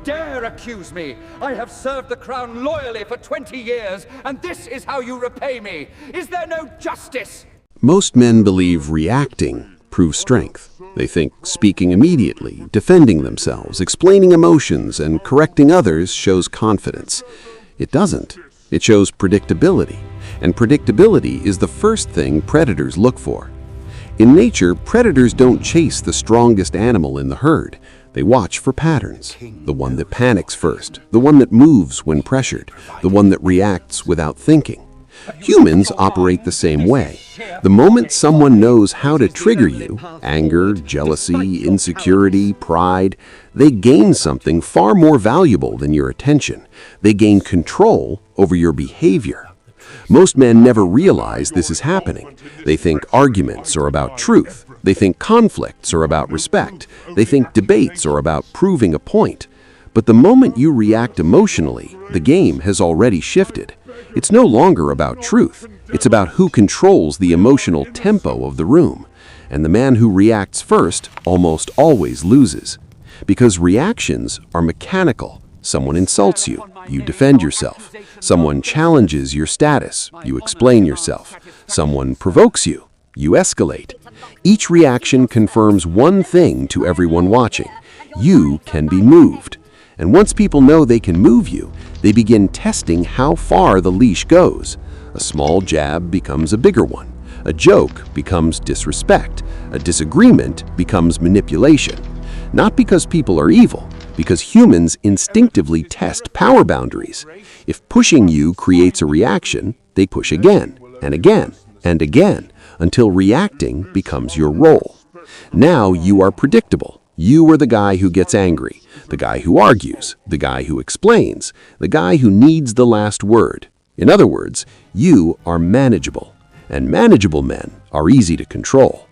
dare accuse me? I have served the crown loyally for 20 years, and this is how you repay me. Is there no justice? Most men believe reacting proves strength. They think speaking immediately, defending themselves, explaining emotions, and correcting others shows confidence. It doesn't. It shows predictability. And predictability is the first thing predators look for. In nature, predators don't chase the strongest animal in the herd. They watch for patterns. The one that panics first, the one that moves when pressured, the one that reacts without thinking. Humans operate the same way. The moment someone knows how to trigger you, anger, jealousy, insecurity, pride, they gain something far more valuable than your attention. They gain control over your behavior. Most men never realize this is happening. They think arguments are about truth. They think conflicts are about respect. They think debates are about proving a point. But the moment you react emotionally, the game has already shifted. It's no longer about truth. It's about who controls the emotional tempo of the room. And the man who reacts first almost always loses. Because reactions are mechanical. Someone insults you, you defend yourself. Someone challenges your status, you explain yourself. Someone provokes you, you escalate. Each reaction confirms one thing to everyone watching. You can be moved. And once people know they can move you, they begin testing how far the leash goes. A small jab becomes a bigger one. A joke becomes disrespect. A disagreement becomes manipulation. Not because people are evil, because humans instinctively test power boundaries. If pushing you creates a reaction, they push again and again and again until reacting becomes your role. Now you are predictable. You are the guy who gets angry, the guy who argues, the guy who explains, the guy who needs the last word. In other words, you are manageable, and manageable men are easy to control.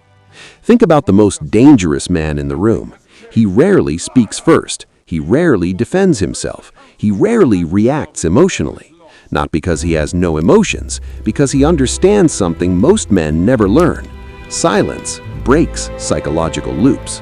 Think about the most dangerous man in the room. He rarely speaks first. He rarely defends himself. He rarely reacts emotionally. Not because he has no emotions, because he understands something most men never learn. Silence breaks psychological loops.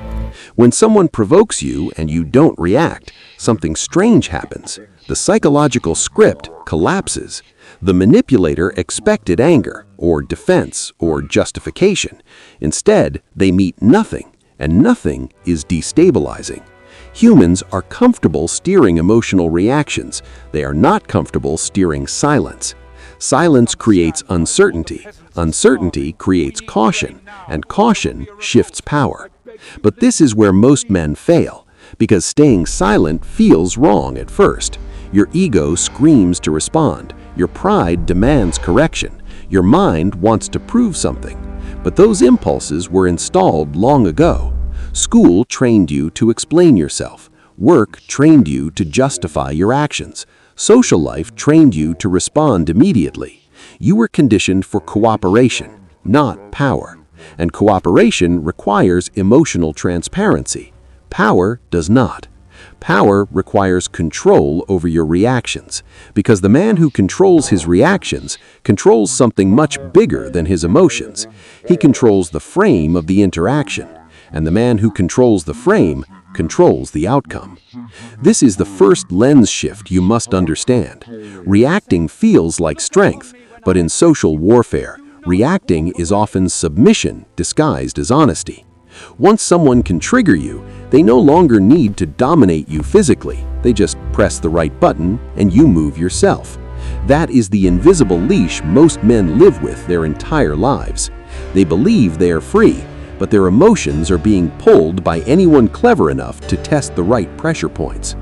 When someone provokes you and you don't react, something strange happens. The psychological script collapses. The manipulator expected anger, or defense, or justification. Instead, they meet nothing, and nothing is destabilizing. Humans are comfortable steering emotional reactions. They are not comfortable steering silence. Silence creates uncertainty. Uncertainty creates caution, and caution shifts power. But this is where most men fail, because staying silent feels wrong at first. Your ego screams to respond. Your pride demands correction. Your mind wants to prove something. But those impulses were installed long ago. School trained you to explain yourself. Work trained you to justify your actions. Social life trained you to respond immediately. You were conditioned for cooperation, not power. And cooperation requires emotional transparency. Power does not. Power requires control over your reactions, because the man who controls his reactions controls something much bigger than his emotions. He controls the frame of the interaction, and the man who controls the frame controls the outcome. This is the first lens shift you must understand. Reacting feels like strength, but in social warfare, reacting is often submission disguised as honesty. Once someone can trigger you, they no longer need to dominate you physically. They just press the right button and you move yourself. That is the invisible leash most men live with their entire lives. They believe they are free, but their emotions are being pulled by anyone clever enough to test the right pressure points.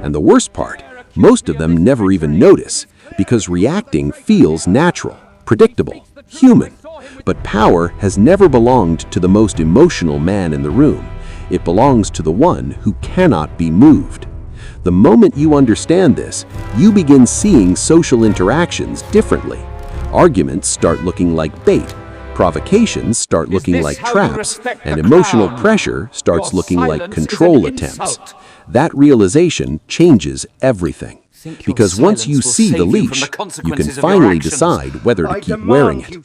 And the worst part, most of them never even notice, because reacting feels natural, predictable, human. But power has never belonged to the most emotional man in the room. It belongs to the one who cannot be moved. The moment you understand this, you begin seeing social interactions differently. Arguments start looking like bait. Provocations start looking like traps, and emotional pressure starts looking like control attempts. That realization changes everything. Because once you see the leash, you can finally decide whether to keep wearing it.